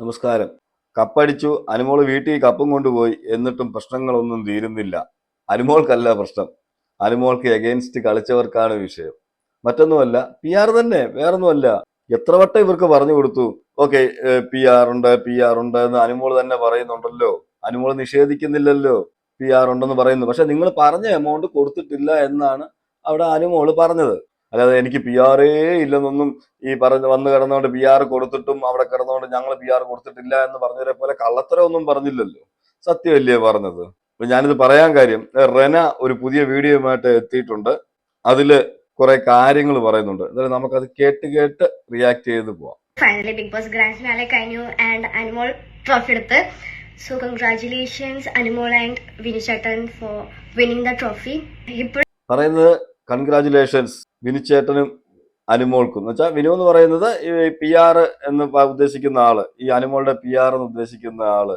നമസ്കാരം. കപ്പടിച്ചു, അനുമോള് വീട്ടിൽ കപ്പും കൊണ്ടുപോയി. എന്നിട്ടും പ്രശ്നങ്ങളൊന്നും തീരുന്നില്ല. അനുമോൾക്കല്ല പ്രശ്നം, അനുമോൾക്ക് എഗെയിൻസ്റ്റ് കളിച്ചവർക്കാണ് വിഷയം. മറ്റൊന്നുമല്ല, PR തന്നെ, വേറൊന്നുമല്ല. എത്ര വട്ടം ഇവർക്ക് പറഞ്ഞു കൊടുത്തു. ഓക്കെ, PR ഉണ്ട് എന്ന് അനുമോൾ തന്നെ പറയുന്നുണ്ടല്ലോ. അനുമോൾ നിഷേധിക്കുന്നില്ലല്ലോ PR ഉണ്ടെന്ന് പറയുന്നു. പക്ഷെ നിങ്ങൾ പറഞ്ഞ എമൗണ്ട് കൊടുത്തിട്ടില്ല എന്നാണ് അവിടെ അനുമോള് പറഞ്ഞത്. അല്ലാതെ എനിക്ക് PR ഇല്ലെന്നൊന്നും ഈ പറഞ്ഞ് വന്ന് കിടന്നുകൊണ്ട് PR കൊടുത്തിട്ടും അവിടെ കിടന്നുകൊണ്ട് ഞങ്ങൾ PR കൊടുത്തിട്ടില്ല എന്ന് പറഞ്ഞവരെ പോലെ കള്ളത്തരമൊന്നും പറഞ്ഞില്ലല്ലോ. സത്യമല്ലേ പറഞ്ഞത്? അപ്പൊ ഞാനിത് പറയാൻ കാര്യം, റെന ഒരു പുതിയ വീഡിയോയുമായിട്ട് എത്തിയിട്ടുണ്ട്. അതില് കുറെ കാര്യങ്ങൾ പറയുന്നുണ്ട്. എന്നാലും നമുക്കത് കേട്ട് കേട്ട് റിയാക്ട് ചെയ്ത് പോവാം. Finally Bigg Boss grand finale കഴിഞ്ഞു ആൻഡ് അനുമോൾ ട്രോഫി എടുത്ത്. So congratulations Anumol and Vinu ചേട്ടൻ ഫോർ വിന്നിംഗ് ദ ട്രോഫി. ഇപ്പോൾ പറയുന്നത് കൺഗ്രാറ്റുലേഷൻസ് വിനുചേട്ടനും അനുമോൾക്കും. എന്ന് വെച്ചാൽ വിനു എന്ന് പറയുന്നത് ഈ PR എന്ന് ഉദ്ദേശിക്കുന്ന ആള്, ഈ അനുമോളുടെ PR എന്ന് ഉദ്ദേശിക്കുന്ന ആള്.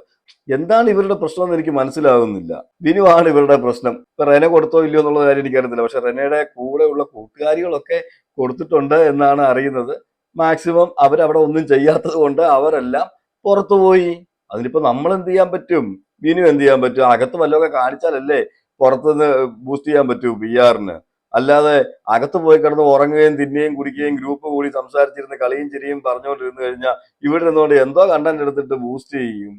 എന്താണ് ഇവരുടെ പ്രശ്നം എന്ന് എനിക്ക് മനസ്സിലാകുന്നില്ല. വിനു ആണ് ഇവരുടെ പ്രശ്നം. ഇപ്പൊ റെന കൊടുത്തോ ഇല്ലയോ എന്നുള്ള കാര്യം എനിക്കറിയത്തില്ല. പക്ഷെ റെനയുടെ കൂടെയുള്ള കൂട്ടുകാരികളൊക്കെ കൊടുത്തിട്ടുണ്ട് എന്നാണ് അറിയുന്നത്. മാക്സിമം അവരവിടെ ഒന്നും ചെയ്യാത്തത് കൊണ്ട് അവരെല്ലാം പുറത്തുപോയി. അതിനിപ്പോ നമ്മൾ എന്ത് ചെയ്യാൻ പറ്റും? വിനു എന്ത് ചെയ്യാൻ പറ്റും? അകത്ത് വല്ലതൊക്കെ കാണിച്ചാലല്ലേ പുറത്തുനിന്ന് ബൂസ്റ്റ് ചെയ്യാൻ പറ്റൂ PR-ന്. അല്ലാതെ അകത്ത് പോയി കിടന്ന് ഉറങ്ങുകയും തിന്നുകയും കുടിക്കുകയും ഗ്രൂപ്പ് കൂടി സംസാരിച്ചിരുന്ന് കളിയും ചിരിയും പറഞ്ഞുകൊണ്ടിരുന്നു കഴിഞ്ഞാൽ ഇവിടെ നിന്നുകൊണ്ട് എന്തോ കണ്ടന്റ് എടുത്തിട്ട് ബൂസ്റ്റ് ചെയ്യും.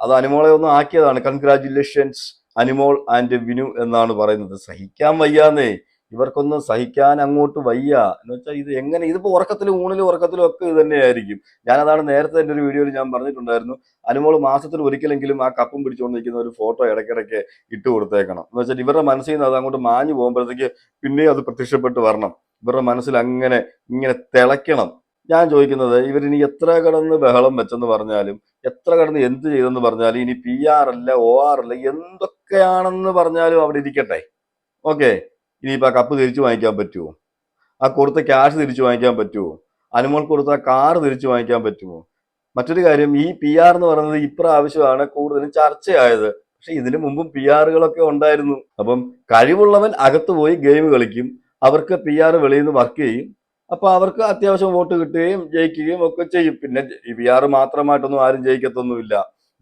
അത് അനുമോളെ ഒന്നും ആക്കിയതാണ്. കൺഗ്രാറ്റുലേഷൻസ് അനുമോൾ ആൻഡ് വിനു എന്നാണ് പറയുന്നത്. സഹിക്കാൻ വയ്യാന്നേ, ഇവർക്കൊന്നും സഹിക്കാൻ അങ്ങോട്ട് വയ്യ. എന്ന് വെച്ചാൽ ഇത് എങ്ങനെ, ഇതിപ്പോ ഉറക്കത്തിലും ഊണിലും ഉറക്കത്തിലും ഒക്കെ ഇത് തന്നെയായിരിക്കും. ഞാനതാണ് നേരത്തെ എൻ്റെ ഒരു വീഡിയോയിൽ ഞാൻ പറഞ്ഞിട്ടുണ്ടായിരുന്നു. അനുമോൾ മാസത്തിൽ ഒരിക്കലെങ്കിലും ആ കപ്പും പിടിച്ചുകൊണ്ടിരിക്കുന്ന ഒരു ഫോട്ടോ ഇടയ്ക്കിടയ്ക്ക് ഇട്ട് കൊടുത്തേക്കണം. എന്ന് വെച്ചാൽ ഇവരുടെ മനസ്സിൽ നിന്ന് അത് അങ്ങോട്ട് മാഞ്ഞു പോകുമ്പോഴത്തേക്ക് പിന്നെയും അത് പ്രത്യക്ഷപ്പെട്ട് വരണം. ഇവരുടെ മനസ്സിൽ അങ്ങനെ ഇങ്ങനെ തിളയ്ക്കണം. ഞാൻ ചോദിക്കുന്നത്, ഇവരിനി എത്ര കടന്ന് ബഹളം വെച്ചെന്ന് പറഞ്ഞാലും, എത്ര കടന്ന് എന്ത് ചെയ്തെന്ന് പറഞ്ഞാലും, ഇനി PR അല്ല OR അല്ല എന്തൊക്കെയാണെന്ന് പറഞ്ഞാലും അവിടെ ഇരിക്കട്ടെ. ഓക്കെ, ഇനിയിപ്പോ ആ കപ്പ് തിരിച്ചു വാങ്ങിക്കാൻ പറ്റുമോ? ആ കൊടുത്ത ക്യാഷ് തിരിച്ചു വാങ്ങിക്കാൻ പറ്റുമോ? അനുമോൾ കൊടുത്ത കാർ തിരിച്ചു വാങ്ങിക്കാൻ പറ്റുമോ? മറ്റൊരു കാര്യം, ഈ PR എന്ന് പറയുന്നത് ഇപ്രാവശ്യമാണ് കൂടുതലും ചർച്ചയായത്. പക്ഷെ ഇതിനു മുമ്പും PR-കളൊക്കെ ഉണ്ടായിരുന്നു. അപ്പം കഴിവുള്ളവൻ അകത്ത് പോയി ഗെയിം കളിക്കും, അവർക്ക് PR വെളിയിൽ നിന്ന് വർക്ക് ചെയ്യും. അപ്പൊ അവർക്ക് അത്യാവശ്യം വോട്ട് കിട്ടുകയും ജയിക്കുകയും ഒക്കെ ചെയ്യും. പിന്നെ ഈ PR മാത്രമായിട്ടൊന്നും ആരും ജയിക്കത്തൊന്നുമില്ല.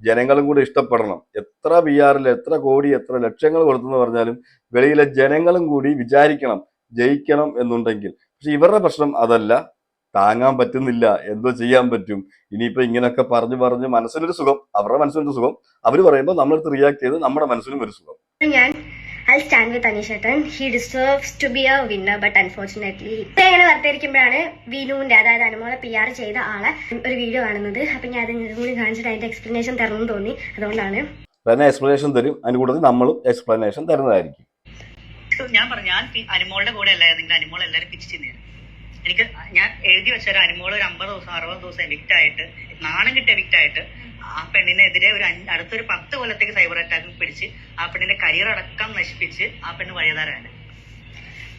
ജനങ്ങളും കൂടി ഇഷ്ടപ്പെടണം. എത്ര PR-ൽ എത്ര കോടി എത്ര ലക്ഷങ്ങൾ കൊടുത്തെന്ന് പറഞ്ഞാലും വെളിയിലെ ജനങ്ങളും കൂടി വിചാരിക്കണം ജയിക്കണം എന്നുണ്ടെങ്കിൽ. പക്ഷെ ഇവരുടെ പ്രശ്നം അതല്ല, താങ്ങാൻ പറ്റുന്നില്ല. എന്തോ ചെയ്യാൻ പറ്റും? ഇനിയിപ്പോ ഇങ്ങനെയൊക്കെ പറഞ്ഞു പറഞ്ഞ് മനസ്സിനൊരു സുഖം, അവരുടെ മനസ്സിനൊരു സുഖം, അവർ പറയുമ്പോൾ നമ്മളടുത്ത് റിയാക്ട് ചെയ്ത് നമ്മുടെ മനസ്സിനും ഒരു സുഖം. ഞാൻ I'll stand with Anish Chetan. He deserves to be a winner, but unfortunately ഇങ്ങനെ വർത്തിരിക്കുമ്പോഴാണ് വിനുവിന്റെ, അതായത് അനുമോളെ PR ചെയ്ത ആളെ ഒരു വീഡിയോ കാണുന്നത്. അപ്പൊ ഞാൻ അതിന് കൂടി കാണിച്ചിട്ട് അതിന്റെ എക്സ്പ്ലനേഷൻ തരണം തോന്നി, അതുകൊണ്ടാണ്. തന്നെ എക്സ്പ്ലനേഷൻ തരും, അതിന് കൂടുതൽ നമ്മളും എക്സ്പ്ലനേഷൻ തരുന്നതായിരിക്കും. ഞാൻ പറഞ്ഞു, ഞാൻ അനുമോളുടെ കൂടെ അല്ലായിരുന്നെങ്കിൽ അനുമോൾ എല്ലാവരും പിച്ച് ചെയ്യുന്നതാണ്. എനിക്ക് ഞാൻ എഴുതി വെച്ചാൽ അനുമോൾ ഒരു 50 ദിവസം 60 ദിവസം എവിക്റ്റ് ആയിട്ട്, നാണം കിട്ടി എവിക്റ്റ് ആയിട്ട്, ആ പെണ്ണിനെതിരെ അടുത്തൊരു 10 കൊല്ലത്തേക്ക് സൈബർ അറ്റാക്ക് പിടിച്ച് ആ പെണ്ണിന്റെ കരിയർ അടക്കം നശിപ്പിച്ച് ആ പെണ്ണ് വഴിയതാരാണ്.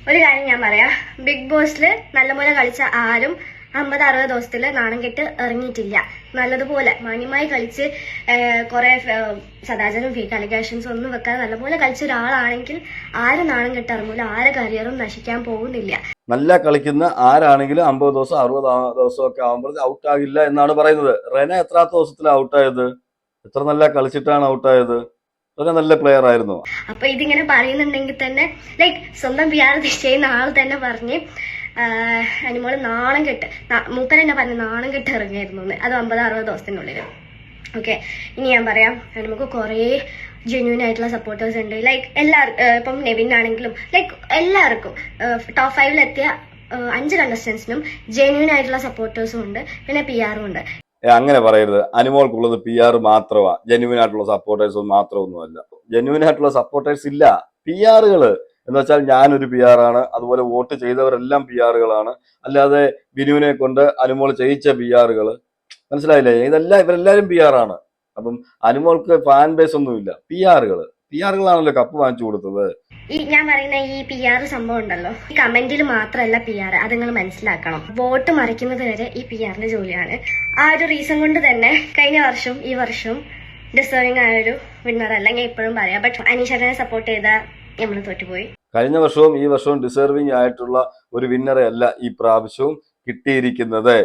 ഒരു കാര്യം ഞാൻ പറയാം, ബിഗ് ബോസില് നല്ലപോലെ കളിച്ച ആരും 50-60 ദിവസത്തില് നാണം കെട്ട് ഇറങ്ങിയിട്ടില്ല. നല്ലതുപോലെ മാന്യമായി കളിച്ച് കുറെ സദാചാരം ഫേക്ക് അലിഗേഷൻസ് ഒന്നും വെക്കാതെ നല്ലപോലെ കളിച്ച ഒരാളാണെങ്കിൽ ആരും നാണം കെട്ട് ഇറങ്ങൂല, ആരെ കരിയറും നശിക്കാൻ പോകുന്നില്ല. നല്ല കളിക്കുന്ന ആരാണെങ്കിലും 50 ദിവസം 60 ദിവസം ഒക്കെ ആകുമ്പോൾ ഔട്ട് ആകില്ല എന്നാണ് പറയുന്നത്. റെന എത്രാമത്തെ ദിവസത്തിലാണ് ഔട്ടായത്? എത്ര നല്ല കളിച്ചിട്ടാണ് ഔട്ടായത്? റെന നല്ല പ്ലെയർ ആയിരുന്നു. അപ്പൊ ഇതിങ്ങനെ പറയുന്നുണ്ടെങ്കിൽ തന്നെ ലൈക്ക് സ്വന്തം PR ചെയ്യുന്ന ആൾ തന്നെ പറഞ്ഞ് അനുമോള് നാണം കെട്ട്, മൂപ്പൻ തന്നെ പറഞ്ഞ് നാണം കെട്ട് ഇറങ്ങിയായിരുന്നു, അത് 50-60 ദിവസത്തിനുള്ളിൽ. ഓക്കെ, ഇനി ഞാൻ പറയാം, നമുക്ക് കുറേ ജെന്യൂൻ ആയിട്ടുള്ള സപ്പോർട്ടേഴ്സ് ഉണ്ട്. ലൈക്ക് എല്ലാവർക്കും, ഇപ്പം നെവിനാണെങ്കിലും ലൈക്ക് എല്ലാവർക്കും ടോപ്പ് 5-ലെത്തിയ 5 കണ്ടസ്റ്റൻസിനും ജെന്യൂൻ ആയിട്ടുള്ള സപ്പോർട്ടേഴ്സും ഉണ്ട്, പിന്നെ PR-ഉം ഉണ്ട്. അങ്ങനെ പറയരുത്. അനുമോൾക്കുള്ളത് PR മാത്രമാണ്, ജെന്യൂൻ ആയിട്ടുള്ള സപ്പോർട്ടേഴ്സ് മാത്രമൊന്നുമല്ല. ജെന്യൂൻ ആയിട്ടുള്ള സപ്പോർട്ടേഴ്സ് ഇല്ല, PR-കള്. എന്ന് വെച്ചാൽ ഞാനൊരു PR ആണ്, അതുപോലെ വോട്ട് ചെയ്തവരെല്ലാം PR-കളാണ്. അല്ലാതെ വിനുവിനെ കൊണ്ട് അനുമോൾ ചെയ്യിച്ച PR-കള്, മനസ്സിലായില്ലേ? ഇവരെല്ലാരും PR ആണ്. അപ്പം അനുമോൾക്ക് ഫാൻ ബേസ് ഒന്നുമില്ല. PR-കളാണല്ലോ കപ്പ് വാങ്ങിച്ചു കൊടുത്തത്. ഈ ഞാൻ പറയുന്ന ഈ PR സംഭവം ഉണ്ടല്ലോ, ഈ കമന്റിൽ മാത്രമല്ല PR, അത് നിങ്ങൾ മനസ്സിലാക്കണം. വോട്ട് മറിക്കുന്നത് വരെ ഈ PR-ന്റെ ജോലിയാണ്. ആ ഒരു റീസൺ കൊണ്ട് തന്നെ കഴിഞ്ഞ വർഷവും ഈ വർഷവും ഡിസേർവിംഗ് ആയൊരു വിന്നർ അല്ല ഞാൻ ഇപ്പോഴും പറയാം. ബട്ട് അനീഷനെ സപ്പോർട്ട് ചെയ്ത നമ്മൾ തോറ്റുപോയി. കഴിഞ്ഞ വർഷവും ഈ വർഷവും ഡിസേർവിംഗ് ആയിട്ടുള്ള ഒരു വിന്നറെ അല്ല ഈ പ്രാവശ്യവും കിട്ടിയിരിക്കുന്നത്.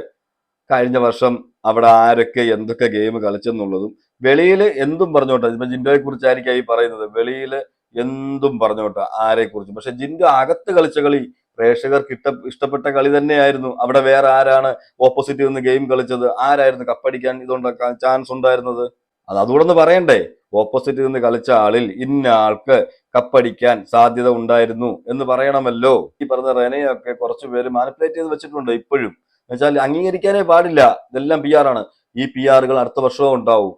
കഴിഞ്ഞ വർഷം അവിടെ ആരൊക്കെ എന്തൊക്കെ ഗെയിം കളിച്ചെന്നുള്ളതും വെളിയിൽ എന്തും പറഞ്ഞോട്ടെ. ഇപ്പൊ ജിൻഡോയെ കുറിച്ചായിരിക്കും ഈ പറയുന്നത്, വെളിയിൽ എന്തും പറഞ്ഞോട്ടെ ആരെ കുറിച്ചും. പക്ഷെ ജിൻഡോ അകത്ത് കളിച്ച കളി പ്രേക്ഷകർക്ക് ഇഷ്ടപ്പെട്ട കളി തന്നെയായിരുന്നു. അവിടെ വേറെ ആരാണ് ഓപ്പോസിറ്റ് നിന്ന് ഗെയിം കളിച്ചത്? ആരായിരുന്നു കപ്പടിക്കാൻ ഇതുണ്ടാക്കാൻ ചാൻസ് ഉണ്ടായിരുന്നത്? അതുകൂടെ ഒന്ന് പറയണ്ടേ? ഓപ്പോസിറ്റ് നിന്ന് കളിച്ച ആളിൽ ഇന്ന ആൾക്ക് കപ്പടിക്കാൻ സാധ്യത ഉണ്ടായിരുന്നു എന്ന് പറയണമല്ലോ. ഈ പറഞ്ഞ റെനയൊക്കെ കുറച്ചു പേര് മാനിപ്പുലേറ്റ് ചെയ്ത് വെച്ചിട്ടുണ്ട് ഇപ്പോഴും. എന്നുവെച്ചാൽ അംഗീകരിക്കാനേ പാടില്ല, ഇതെല്ലാം പി ആണ്. ഈ പി ആറുകൾ അടുത്ത വർഷവും ഉണ്ടാവും.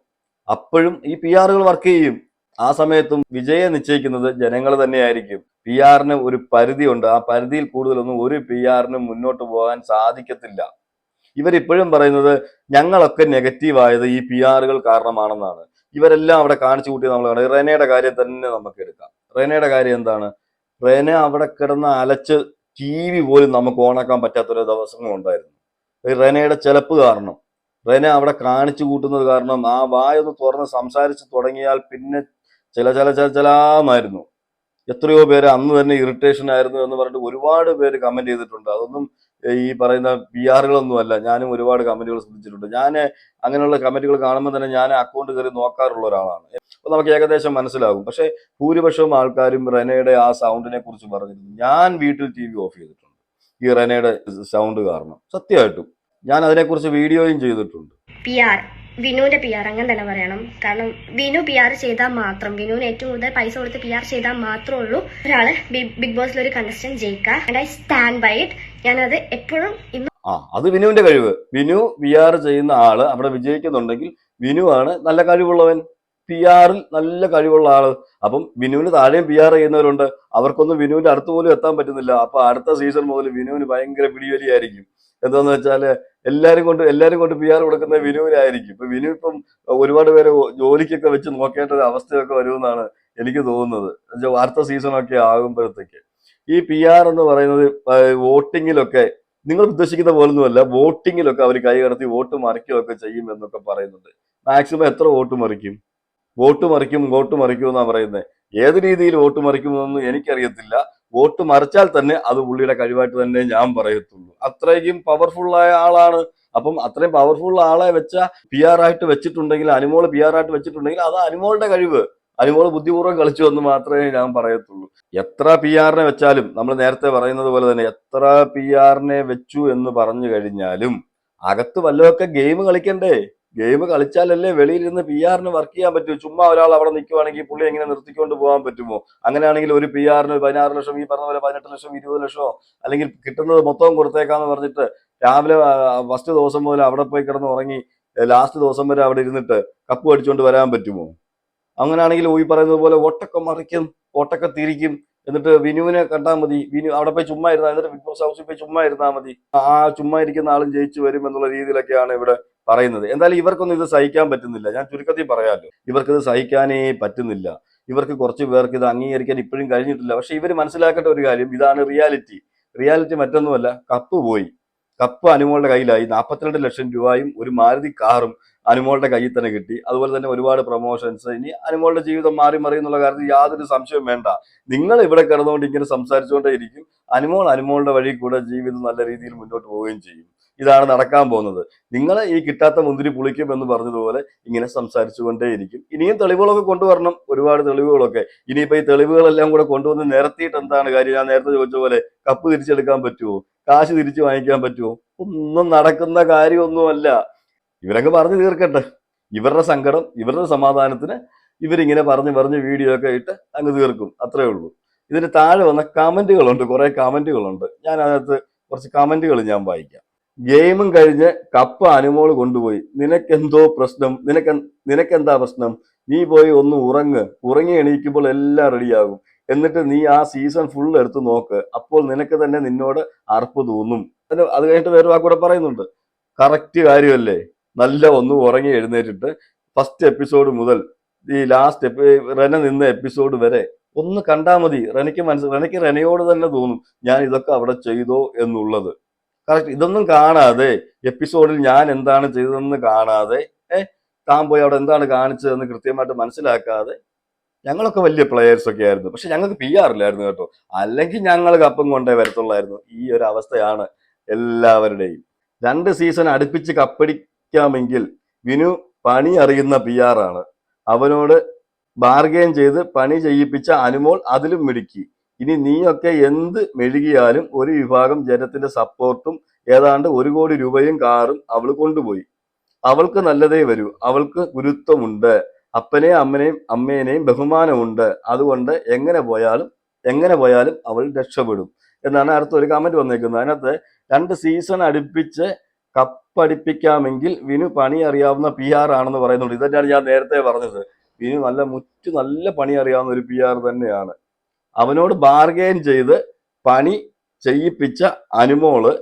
അപ്പോഴും ഈ പി ആറുകൾ വർക്ക് ചെയ്യും. ആ സമയത്തും വിജയം നിശ്ചയിക്കുന്നത് ജനങ്ങൾ തന്നെയായിരിക്കും. പി ആറിന് ഒരു പരിധിയുണ്ട്. ആ പരിധിയിൽ കൂടുതലൊന്നും ഒരു പി ആറിനും മുന്നോട്ട് പോകാൻ സാധിക്കത്തില്ല. ഇവരിപ്പോഴും പറയുന്നത് ഞങ്ങളൊക്കെ നെഗറ്റീവ് ആയത് ഈ പി ആറുകൾ കാരണമാണെന്നാണ്. ഇവരെല്ലാം അവിടെ കാണിച്ചു കൂട്ടി നമ്മൾ കാണും. റെനയുടെ കാര്യം തന്നെ നമുക്ക് എടുക്കാം. റെനയുടെ കാര്യം എന്താണ്? റെന അവിടെ കിടന്ന് അലച്ച് TV പോലും നമുക്ക് ഓണാക്കാൻ പറ്റാത്തൊരു ദിവസങ്ങൾ ഉണ്ടായിരുന്നു. റെനയുടെ ചെലപ്പ് കാരണം, റെന അവിടെ കാണിച്ചു കൂട്ടുന്നത് കാരണം ആ വായൊന്ന് തുറന്ന് സംസാരിച്ച് തുടങ്ങിയാൽ പിന്നെ ചിലാന്നായിരുന്നു. എത്രയോ പേര് അന്ന് തന്നെ ഇറിറ്റേഷൻ ആയിരുന്നു എന്ന് പറഞ്ഞിട്ട് ഒരുപാട് പേര് കമന്റ് ചെയ്തിട്ടുണ്ട്. അതൊന്നും ഈ പറയുന്ന പി ആറുകളൊന്നും അല്ല. ഞാനും ഒരുപാട് കമന്റുകൾ ശ്രദ്ധിച്ചിട്ടുണ്ട്. ഞാൻ അങ്ങനെയുള്ള കമന്റുകൾ കാണുമ്പോൾ തന്നെ ഞാൻ അക്കൗണ്ട് കയറി നോക്കാറുള്ള ഒരാളാണ്. അപ്പൊ നമുക്ക് ഏകദേശം മനസ്സിലാകും. പക്ഷെ ഭൂരിപക്ഷവും ആൾക്കാരും റെനയുടെ ആ സൗണ്ടിനെ കുറിച്ച് പറഞ്ഞിരുന്നു. ഞാൻ വീട്ടിൽ TV ഓഫ് ചെയ്തിട്ടുണ്ട് ഈ റെനയുടെ സൗണ്ട് കാരണം. സത്യമായിട്ടും ഞാൻ അതിനെക്കുറിച്ച് വീഡിയോയും ചെയ്തിട്ടുണ്ട്. പി ആർ വിനുവിന്റെ പി ആർ അങ്ങനെ തന്നെ പറയണം. കാരണം വിനു പി ആർ ചെയ്താൽ മാത്രം, വിനുവിന് ഏറ്റവും കൂടുതൽ പൈസ കൊടുത്ത് പി ആർ ചെയ്താൽ മാത്രമേ ഉള്ളൂ ഒരാള് ബിഗ് ബോസിൽ ഒരു കണ്ടസ്റ്റന്റ് ജയിക്കുക. And I stand by it. ഞാനത് എപ്പോഴും ഇന്നും അത് വിനുവിന്റെ കഴിവ്. വിനു പി ആർ ചെയ്യുന്ന ആള് അവിടെ വിജയിക്കുന്നുണ്ടെങ്കിൽ വിനു ആണ് നല്ല കഴിവുള്ളവൻ. പി ആറിൽ നല്ല കഴിവുള്ള ആള്. അപ്പം വിനുവിന് താഴെയും പി ആർ ചെയ്യുന്നവരുണ്ട്. അവർക്കൊന്നും വിനുവിന്റെ അടുത്ത് പോലും എത്താൻ പറ്റുന്നില്ല. അപ്പൊ അടുത്ത സീസൺ മുതൽ വിനുവിന് ഭയങ്കര പിടിവലിയായിരിക്കും. എന്താന്ന് വെച്ചാല് എല്ലാരും കൊണ്ട് പി ആർ കൊടുക്കുന്ന വിനുവിനായിരിക്കും. ഇപ്പൊ വിനു ഇപ്പം ഒരുപാട് പേര് ജോലിക്കൊക്കെ വെച്ച് നോക്കേണ്ട ഒരു അവസ്ഥയൊക്കെ വരുമെന്നാണ് എനിക്ക് തോന്നുന്നത്. അടുത്ത സീസണൊക്കെ ആകുമ്പോഴത്തേക്ക് ഈ പി ആർ എന്ന് പറയുന്നത് വോട്ടിങ്ങിലൊക്കെ നിങ്ങൾ ഉദ്ദേശിക്കുന്ന പോലൊന്നുമല്ല. വോട്ടിങ്ങിലൊക്കെ അവർ കൈ കടത്തി വോട്ട് മറിക്കുകയൊക്കെ ചെയ്യും എന്നൊക്കെ പറയുന്നുണ്ട്. മാക്സിമം എത്ര വോട്ട് മറിക്കും എന്നാ പറയുന്നത്. ഏത് രീതിയിൽ വോട്ട് മറിക്കുമെന്നൊന്നും എനിക്കറിയത്തില്ല. വോട്ട് മറിച്ചാൽ തന്നെ അത് പുള്ളിയുടെ കഴിവായിട്ട് തന്നെ ഞാൻ പറയത്തുള്ളൂ. അത്രയ്ക്കും പവർഫുൾ ആയ ആളാണ്. അപ്പം അത്രയും പവർഫുൾ ആളെ വെച്ച പി ആർ ആയിട്ട് വെച്ചിട്ടുണ്ടെങ്കിൽ, അനുമോള് പി ആർ ആയിട്ട് വെച്ചിട്ടുണ്ടെങ്കിൽ അത് അനുമോളുടെ കഴിവ്. അനുമോള് ബുദ്ധിപൂർവ്വം കളിച്ചു എന്ന് മാത്രമേ ഞാൻ പറയത്തുള്ളൂ. എത്ര പി ആറിനെ വെച്ചാലും നമ്മൾ നേരത്തെ പറയുന്നത് പോലെ തന്നെ എത്ര പി ആറിനെ വെച്ചു എന്ന് പറഞ്ഞു കഴിഞ്ഞാലും അകത്ത് വല്ലതൊക്കെ ഗെയിം കളിക്കണ്ടേ? ഗെയിം കളിച്ചാലല്ലേ വെളിയിലിരുന്ന് പി ആറിന് വർക്ക് ചെയ്യാൻ പറ്റൂ. ചുമ്മാ ഒരാൾ അവിടെ നിൽക്കുവാണെങ്കിൽ പുള്ളി എങ്ങനെ നിർത്തിക്കൊണ്ട് പോകാൻ പറ്റുമോ? അങ്ങനെയാണെങ്കിൽ ഒരു പി ആറിന് 16 ലക്ഷം, ഈ പറഞ്ഞ പോലെ 18 ലക്ഷം 20 ലക്ഷമോ അല്ലെങ്കിൽ കിട്ടുന്നത് മൊത്തം കൊടുത്തേക്കാന്ന് പറഞ്ഞിട്ട് രാവിലെ ഫസ്റ്റ് ദിവസം മുതൽ അവിടെ പോയി കിടന്ന് ഉറങ്ങി ലാസ്റ്റ് ദിവസം വരെ അവിടെ ഇരുന്നിട്ട് കപ്പ് അടിച്ചുകൊണ്ട് വരാൻ പറ്റുമോ? അങ്ങനെയാണെങ്കിൽ ഈ പറയുന്നത് പോലെ വോട്ടൊക്കെ മറിക്കും, വോട്ടൊക്കെ തിരിക്കും. എന്നിട്ട് വിനുവിനെ കണ്ടാൽ മതി. വിനു അവിടെ പോയി ചുമ്മാ ഇരുന്നാൽ, എന്നിട്ട് ബിഗ് ബോസ് ഹൗസിൽ പോയി ചുമ്മാ ഇരുന്നാൽ മതി. ആ ചുമ്മാ ഇരിക്കുന്ന ആളും ജയിച്ചു വരും എന്നുള്ള രീതിയിലൊക്കെയാണ് ഇവിടെ പറയുന്നത്. എന്തായാലും ഇവർക്കൊന്നും ഇത് സഹിക്കാൻ പറ്റുന്നില്ല. ഞാൻ ചുരുക്കത്തിൽ പറയാമല്ലോ, ഇവർക്കിത് സഹിക്കാനേ പറ്റുന്നില്ല. ഇവർക്ക് കുറച്ച് പേർക്ക് ഇത് അംഗീകരിക്കാൻ ഇപ്പോഴും കഴിഞ്ഞിട്ടില്ല. പക്ഷെ ഇവർ മനസ്സിലാക്കേണ്ട ഒരു കാര്യം, ഇതാണ് റിയാലിറ്റി. റിയാലിറ്റി മറ്റൊന്നുമല്ല, കപ്പ് പോയി. കപ്പ് അനുമോളുടെ കയ്യിലായി. 42 ലക്ഷം രൂപയും ഒരു മാരുതി കാറും അനുമോളുടെ കയ്യിൽ തന്നെ കിട്ടി. അതുപോലെ തന്നെ ഒരുപാട് പ്രൊമോഷൻസ്. ഇനി അനുമോളുടെ ജീവിതം മാറി എന്നുള്ള കാര്യത്തിൽ യാതൊരു സംശയവും വേണ്ട. നിങ്ങൾ ഇവിടെ കിടന്നുകൊണ്ട് ഇങ്ങനെ സംസാരിച്ചുകൊണ്ടേ ഇരിക്കും. അനുമോളുടെ വഴി കൂടെ ജീവിതം നല്ല രീതിയിൽ മുന്നോട്ട് പോവുകയും ചെയ്യും. ഇതാണ് നടക്കാൻ പോകുന്നത്. നിങ്ങൾ ഈ കിട്ടാത്ത മുന്തിരി പുളിക്കും എന്ന് പറഞ്ഞതുപോലെ ഇങ്ങനെ സംസാരിച്ചുകൊണ്ടേയിരിക്കും. ഇനിയും തെളിവുകളൊക്കെ കൊണ്ടുവരണം, ഒരുപാട് തെളിവുകളൊക്കെ. ഇനിയിപ്പോ ഈ തെളിവുകളെല്ലാം കൂടെ കൊണ്ടുവന്ന് നിരത്തിയിട്ട് എന്താണ് കാര്യം? ഞാൻ നേരത്തെ ചോദിച്ച പോലെ കപ്പ് തിരിച്ചെടുക്കാൻ പറ്റുമോ? കാശ് തിരിച്ചു വാങ്ങിക്കാൻ പറ്റുമോ? ഒന്നും നടക്കുന്ന കാര്യമൊന്നുമല്ല. ഇവരൊക്കെ പറഞ്ഞു തീർക്കട്ടെ. ഇവരുടെ സങ്കടം, ഇവരുടെ സമാധാനത്തിന് ഇവരിങ്ങനെ പറഞ്ഞ് വീഡിയോ ഒക്കെ ഇട്ട് അങ്ങ് തീർക്കും. അത്രേ ഉള്ളൂ. ഇതിന് താഴെ വന്ന കമന്റുകളുണ്ട്, കുറെ കമന്റുകളുണ്ട്. ഞാൻ അതിനകത്ത് കുറച്ച് കമന്റുകൾ ഞാൻ വായിക്കാം. ഗെയിമും കഴിഞ്ഞ് കപ്പ് അനുമോള് കൊണ്ടുപോയി. നിനക്കെന്തോ പ്രശ്നം? നിനക്കെന്താ പ്രശ്നം? നീ പോയി ഒന്ന് ഉറങ്ങി എണീക്കുമ്പോൾ എല്ലാം റെഡിയാകും. എന്നിട്ട് നീ ആ സീസൺ ഫുൾ എടുത്ത് നോക്ക്. അപ്പോൾ നിനക്ക് തന്നെ നിന്നോട് അറപ്പ് തോന്നും. അത് കഴിഞ്ഞിട്ട് വേറെ വാക്കൂടെ പറയുന്നുണ്ട്. കറക്റ്റ് കാര്യമല്ലേ? നല്ല ഒന്ന് ഉറങ്ങി എഴുന്നേറ്റിട്ട് ഫസ്റ്റ് എപ്പിസോഡ് മുതൽ ഈ ലാസ്റ്റ് റെന നിന്ന എപ്പിസോഡ് വരെ ഒന്ന് കണ്ടാൽ മതി. റെനയ്ക്ക് റെനയോട് തന്നെ തോന്നും ഞാൻ ഇതൊക്കെ അവിടെ ചെയ്തോ എന്നുള്ളത്. കറക്റ്റ്. ഇതൊന്നും കാണാതെ, എപ്പിസോഡിൽ ഞാൻ എന്താണ് ചെയ്തതെന്ന് കാണാതെ, താൻ പോയി അവിടെ എന്താണ് കാണിച്ചതെന്ന് കൃത്യമായിട്ട് മനസ്സിലാക്കാതെ, ഞങ്ങളൊക്കെ വലിയ പ്ലെയേഴ്സ് ഒക്കെ ആയിരുന്നു, പക്ഷെ ഞങ്ങൾക്ക് പി ആർ ഇല്ലായിരുന്നു കേട്ടോ. അല്ലെങ്കിൽ ഞങ്ങൾ കപ്പും കൊണ്ടേ വരത്തുള്ളായിരുന്നു. ഈ ഒരു അവസ്ഥയാണ് എല്ലാവരുടെയും. 2 സീസൺ അടുപ്പിച്ച് കപ്പടിക്കാമെങ്കിൽ വിനു പണി അറിയുന്ന PR ആണ്. അവനോട് ബാർഗെയിൻ ചെയ്ത് പണി ചെയ്യിപ്പിച്ച അനുമോൾ അതിലും മിടുക്കി. ഇനി നീയൊക്കെ എന്ത് മെഴുകിയാലും ഒരു വിഭാഗം ജനത്തിന്റെ സപ്പോർട്ടും ഏതാണ്ട് 1 കോടി രൂപയും കാറും അവൾ കൊണ്ടുപോയി. അവൾക്ക് നല്ലതേ വരൂ. അവൾക്ക് ഗുരുത്വമുണ്ട്. അമ്മേനെയും ബഹുമാനമുണ്ട്. അതുകൊണ്ട് എങ്ങനെ പോയാലും അവൾ രക്ഷപ്പെടും എന്നാണ് അടുത്തൊരു കമന്റ് വന്നേക്കുന്നത്. അതിനകത്ത് 2 സീസൺ അടുപ്പിച്ച് കപ്പടിപ്പിക്കാമെങ്കിൽ വിനു പണി അറിയാവുന്ന PR ആണെന്ന് പറയുന്നുണ്ട്. ഇതന്നെയാണ് ഞാൻ നേരത്തെ പറഞ്ഞത്. വിനു നല്ല പണി അറിയാവുന്ന ഒരു PR തന്നെയാണ്. അവനോട് ബാർഗെയിൻ ചെയ്ത് പണി ചെയ്യിപ്പിച്ച അനുമോള്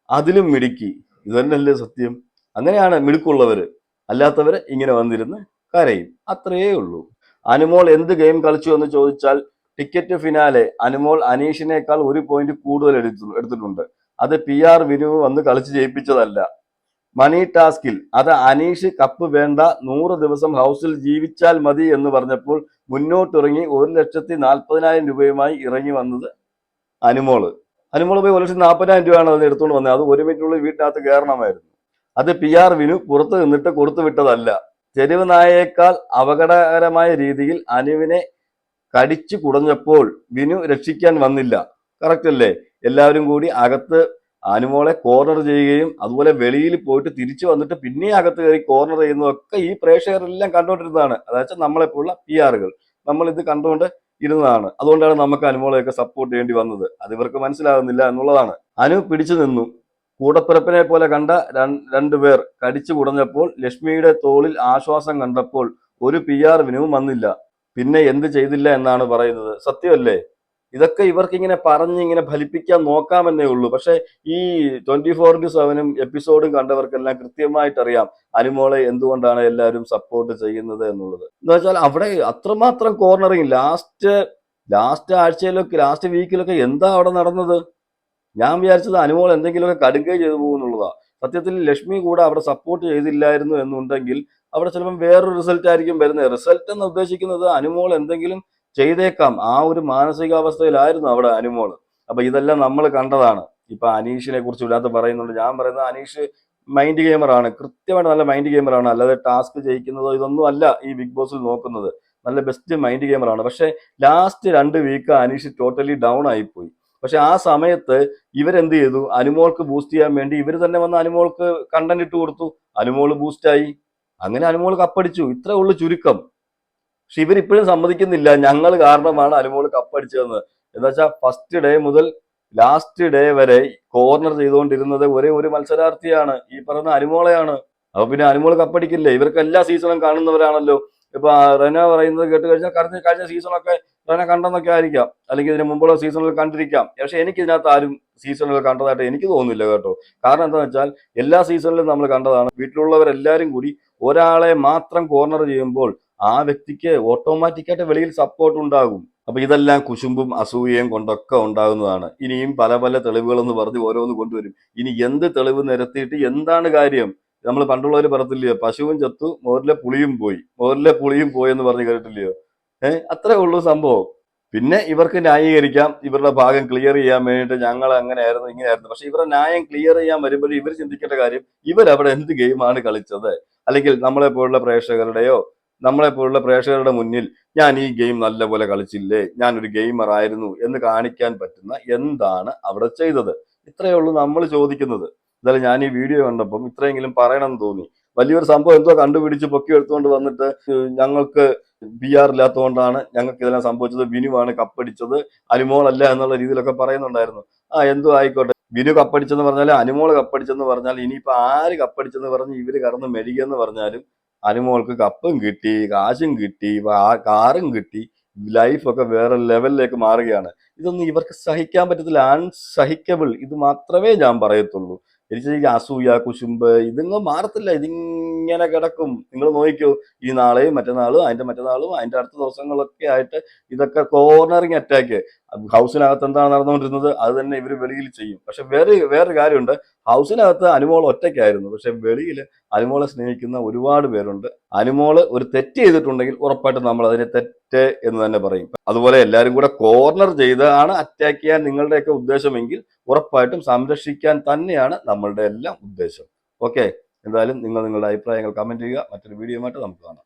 അതിലും മിടുക്കി. ഇത് തന്നെയല്ലേ സത്യം? അങ്ങനെയാണ് മിടുക്കുള്ളവര്. അല്ലാത്തവര് ഇങ്ങനെ വന്നിരുന്ന് കരയും. അത്രയേ ഉള്ളൂ. അനുമോൾ എന്ത് ഗെയിം കളിച്ചു എന്ന് ചോദിച്ചാൽ ടിക്കറ്റ് ഫിനാലെ അനുമോൾ അനീഷിനേക്കാൾ 1 പോയിന്റ് കൂടുതൽ എടുത്തിട്ടുണ്ട്. അത് PR വിനു വന്ന് കളിച്ച് ജയിപ്പിച്ചതല്ല. മണി ടാസ്കിൽ അത് അനീഷ് കപ്പ് വേണ്ട 100 ദിവസം ഹൗസിൽ ജീവിച്ചാൽ മതി എന്ന് പറഞ്ഞപ്പോൾ മുന്നോട്ടിറങ്ങി 1,40,000 രൂപയുമായി ഇറങ്ങി വന്നത് അനുമോള് പോയി 1,40,000 രൂപയാണ് അത് എടുത്തുകൊണ്ട് വന്നത്. അത് 1 മിനിറ്റിനുള്ളിൽ വീട്ടിനകത്ത് കയറണമായിരുന്നു. അത് PR വിനു പുറത്ത് നിന്നിട്ട് കൊടുത്തു വിട്ടതല്ല. തെരുവ് നായയേക്കാൾ അപകടകരമായ രീതിയിൽ അനുവിനെ കടിച്ചു കുടഞ്ഞപ്പോൾ വിനു രക്ഷിക്കാൻ വന്നില്ല. കറക്റ്റ് അല്ലേ? എല്ലാവരും കൂടി അകത്ത് അനുമോളെ കോർണർ ചെയ്യുകയും അതുപോലെ വെളിയിൽ പോയിട്ട് തിരിച്ചു വന്നിട്ട് പിന്നെ അകത്ത് കയറി കോർണർ ചെയ്യുന്നതൊക്കെ ഈ പ്രേക്ഷകരെല്ലാം കണ്ടുകൊണ്ടിരുന്നതാണ്. അതായത് നമ്മളെപ്പോലുള്ള PR-കൾ നമ്മൾ ഇത് കണ്ടുകൊണ്ട് ഇരുന്നതാണ്. അതുകൊണ്ടാണ് നമുക്ക് അനുമോളെയൊക്കെ സപ്പോർട്ട് ചെയ്യേണ്ടി വന്നത്. അത് ഇവർക്ക് മനസ്സിലാകുന്നില്ല എന്നുള്ളതാണ്. അനു പിടിച്ചു നിന്നു. കൂടപ്പിറപ്പിനെ പോലെ കണ്ട 2 പേർ കടിച്ചു കുടഞ്ഞപ്പോൾ ലക്ഷ്മിയുടെ തോളിൽ ആശ്വാസം കണ്ടപ്പോൾ ഒരു PR വിനുവും വന്നില്ല. പിന്നെ എന്ത് ചെയ്തില്ല എന്നാണ് പറയുന്നത്. സത്യമല്ലേ? ഇതൊക്കെ ഇവർക്ക് ഇങ്ങനെ പറഞ്ഞിങ്ങനെ ഫലിപ്പിക്കാൻ നോക്കാമെന്നേ ഉള്ളൂ. പക്ഷെ ഈ 24/7 എപ്പിസോഡും കണ്ടവർക്കെല്ലാം കൃത്യമായിട്ടറിയാം അനുമോളെ എന്തുകൊണ്ടാണ് എല്ലാവരും സപ്പോർട്ട് ചെയ്യുന്നത് എന്നുള്ളത്. എന്ന് വെച്ചാൽ അവിടെ അത്രമാത്രം കോർണറിങ് ലാസ്റ്റ് ആഴ്ചയിലൊക്കെ ലാസ്റ്റ് വീക്കിലൊക്കെ എന്താ അവിടെ നടന്നത്? ഞാൻ വിചാരിച്ചത് അനുമോൾ എന്തെങ്കിലുമൊക്കെ കടുകൈ ചെയ്തു പോകുന്നുള്ളതാ. സത്യത്തിൽ ലക്ഷ്മി കൂടെ അവിടെ സപ്പോർട്ട് ചെയ്തില്ലായിരുന്നു എന്നുണ്ടെങ്കിൽ അവിടെ ചിലപ്പം വേറൊരു റിസൾട്ട് ആയിരിക്കും വരുന്നത്. റിസൾട്ട് എന്ന് ഉദ്ദേശിക്കുന്നത് അനുമോൾ എന്തെങ്കിലും ചെയ്തേക്കാം. ആ ഒരു മാനസികാവസ്ഥയിലായിരുന്നു അവിടെ അനുമോള്. അപ്പൊ ഇതെല്ലാം നമ്മൾ കണ്ടതാണ്. ഇപ്പൊ അനീഷിനെ കുറിച്ച് ഇല്ലാത്ത പറയുന്നുണ്ട്. ഞാൻ പറയുന്നത് അനീഷ് മൈൻഡ് ഗെയിമറാണ്. കൃത്യമായിട്ട് നല്ല മൈൻഡ് ഗെയിമറാണ്. അല്ലാതെ ടാസ്ക് ജയിക്കുന്നതോ ഇതൊന്നും അല്ല ഈ ബിഗ് ബോസിൽ നോക്കുന്നത്. നല്ല ബെസ്റ്റ് മൈൻഡ് ഗെയിമറാണ്. പക്ഷെ last 2 week Aneesh totally down ആയിപ്പോയി. പക്ഷെ ആ സമയത്ത് ഇവരെന്ത് ചെയ്തു? അനുമോൾക്ക് ബൂസ്റ്റ് ചെയ്യാൻ വേണ്ടി ഇവർ തന്നെ വന്ന് അനുമോൾക്ക് കണ്ടന്റ് ഇട്ട് കൊടുത്തു. അനുമോള് ബൂസ്റ്റായി. അങ്ങനെ അനുമോൾ കപ്പടിച്ചു. ഇത്രേ ഉള്ളു ചുരുക്കം. പക്ഷെ ഇവരിപ്പോഴും സമ്മതിക്കുന്നില്ല ഞങ്ങൾ കാരണമാണ് അനുമോൾ കപ്പടിച്ചതെന്ന്. എന്ന് വെച്ചാൽ ഫസ്റ്റ് ഡേ മുതൽ ലാസ്റ്റ് ഡേ വരെ കോർണർ ചെയ്തുകൊണ്ടിരുന്നത് ഒരേ ഒരു മത്സരാർത്ഥിയാണ്, ഈ പറയുന്ന അനുമോളെയാണ്. അപ്പൊ പിന്നെ അനുമോൾ കപ്പടിക്കില്ലേ? ഇവർക്ക് എല്ലാ സീസണും കാണുന്നവരാണല്ലോ. ഇപ്പൊ റെന പറയുന്നത് കേട്ട് കഴിഞ്ഞാൽ കഴിഞ്ഞ സീസണൊക്കെ റെന കണ്ടെന്നൊക്കെ ആയിരിക്കാം, അല്ലെങ്കിൽ ഇതിന് മുമ്പുള്ള സീസണുകൾ കണ്ടിരിക്കാം. പക്ഷെ എനിക്ക് ഇതിനകത്ത് ആരും സീസണുകൾ കണ്ടതായിട്ട് എനിക്ക് തോന്നുന്നില്ല കേട്ടോ. കാരണം എന്താണെന്ന് വെച്ചാൽ എല്ലാ സീസണിലും നമ്മൾ കണ്ടതാണ്. വീട്ടിലുള്ളവരെല്ലാരും കൂടി ഒരാളെ മാത്രം കോർണർ ചെയ്യുമ്പോൾ ആ വ്യക്തിക്ക് ഓട്ടോമാറ്റിക്കായിട്ട് വെളിയിൽ സപ്പോർട്ട് ഉണ്ടാകും. അപ്പൊ ഇതെല്ലാം കുശുമ്പും അസൂയയും കൊണ്ടൊക്കെ ഉണ്ടാകുന്നതാണ്. ഇനിയും പല പല തെളിവുകളെന്ന് പറഞ്ഞ് ഓരോന്ന് കൊണ്ടുവരും. ഇനി എന്ത് തെളിവ് നിരത്തിയിട്ട് എന്താണ് കാര്യം? നമ്മൾ പണ്ടുള്ളവർ പറയത്തില്ലയോ, പശുവും ചത്തു മോരിലെ പുളിയും പോയി എന്ന് പറഞ്ഞ് കേട്ടില്ലയോ? അത്രേ ഉള്ളൂ സംഭവം. പിന്നെ ഇവർക്ക് ന്യായീകരിക്കാം, ഇവരുടെ ഭാഗം ക്ലിയർ ചെയ്യാൻ വേണ്ടിയിട്ട് ഞങ്ങൾ അങ്ങനെയായിരുന്നു ഇങ്ങനെയായിരുന്നു. പക്ഷെ ഇവരുടെ ന്യായം ക്ലിയർ ചെയ്യാൻ വരുമ്പോൾ ഇവർ ചിന്തിക്കേണ്ട കാര്യം, ഇവരവിടെ എന്ത് ഗെയിമാണ് കളിച്ചത്? അല്ലെങ്കിൽ നമ്മളെപ്പോലുള്ള പ്രേക്ഷകരുടെ മുന്നിൽ ഞാൻ ഈ ഗെയിം നല്ലപോലെ കളിച്ചില്ലേ, ഞാനൊരു ഗെയിമർ ആയിരുന്നു എന്ന് കാണിക്കാൻ പറ്റുന്ന എന്താണ് അവിടെ ചെയ്തത്? ഇത്രയേ ഉള്ളൂ നമ്മൾ ചോദിക്കുന്നത്. എന്തായാലും ഞാൻ ഈ വീഡിയോ കണ്ടപ്പം ഇത്രയെങ്കിലും പറയണം തോന്നി. വലിയൊരു സംഭവം എന്തോ കണ്ടുപിടിച്ച് പൊക്കി എടുത്തുകൊണ്ട് വന്നിട്ട് ഞങ്ങൾക്ക് PR ഇല്ലാത്തതുകൊണ്ടാണ് ഞങ്ങൾക്ക് ഇതെല്ലാം സംഭവിച്ചത്, വിനുവാണ് കപ്പടിച്ചത്, അനുമോൾ അല്ല എന്നുള്ള രീതിയിലൊക്കെ പറയുന്നുണ്ടായിരുന്നു. എന്തോ ആയിക്കോട്ടെ. വിനു കപ്പടിച്ചെന്ന് പറഞ്ഞാൽ അനുമോൾ കപ്പടിച്ചെന്ന് പറഞ്ഞാൽ ഇനിയിപ്പോ ആര് കപ്പടിച്ചെന്ന് പറഞ്ഞ് ഇവര് കടന്ന് മെഴുകിയെന്ന് പറഞ്ഞാലും അനുമോൾക്ക് കപ്പും കിട്ടി, കാശും കിട്ടി, കാറും കിട്ടി, ലൈഫൊക്കെ വേറെ ലെവലിലേക്ക് മാറുകയാണ്. ഇതൊന്നും ഇവർക്ക് സഹിക്കാൻ പറ്റത്തില്ല. അൺസഹിക്കബിൾ. ഇത് മാത്രമേ ഞാൻ പറയത്തുള്ളൂ. എനിക്ക് അസൂയ, കുശുമ്പ് ഇതൊന്നും മാറത്തില്ല. ഇതിങ്ങനെ കിടക്കും. നിങ്ങൾ നോക്കിക്കോ, ഈ നാളെയും മറ്റന്നാളും അതിന്റെ അടുത്ത ദിവസങ്ങളൊക്കെ ആയിട്ട് ഇതൊക്കെ കോർണറിങ് അറ്റാക്ക്. ഹൗസിനകത്ത് എന്താണ് നടന്നുകൊണ്ടിരുന്നത് അത് തന്നെ ഇവർ വെളിയിൽ ചെയ്യും. പക്ഷെ വേറൊരു കാര്യമുണ്ട്. ഹൗസിനകത്ത് അനുമോൾ ഒറ്റയ്ക്കായിരുന്നു. പക്ഷെ വെളിയിൽ അനുമോളെ സ്നേഹിക്കുന്ന ഒരുപാട് പേരുണ്ട്. അനുമോള് ഒരു തെറ്റ് ചെയ്തിട്ടുണ്ടെങ്കിൽ ഉറപ്പായിട്ടും നമ്മൾ അതിനെ തെറ്റ് എന്ന് തന്നെ പറയും. അതുപോലെ എല്ലാവരും കൂടെ കോർണർ ചെയ്താണ് അറ്റാക്ക് ചെയ്യാൻ നിങ്ങളുടെയൊക്കെ ഉദ്ദേശമെങ്കിൽ ഉറപ്പായിട്ടും സംരക്ഷിക്കാൻ തന്നെയാണ് നമ്മളുടെ എല്ലാം ഉദ്ദേശം. ഓക്കെ, എന്തായാലും നിങ്ങൾ നിങ്ങളുടെ അഭിപ്രായങ്ങൾ കമന്റ് ചെയ്യുക. മറ്റൊരു വീഡിയോയുമായിട്ട് നമുക്ക് കാണാം.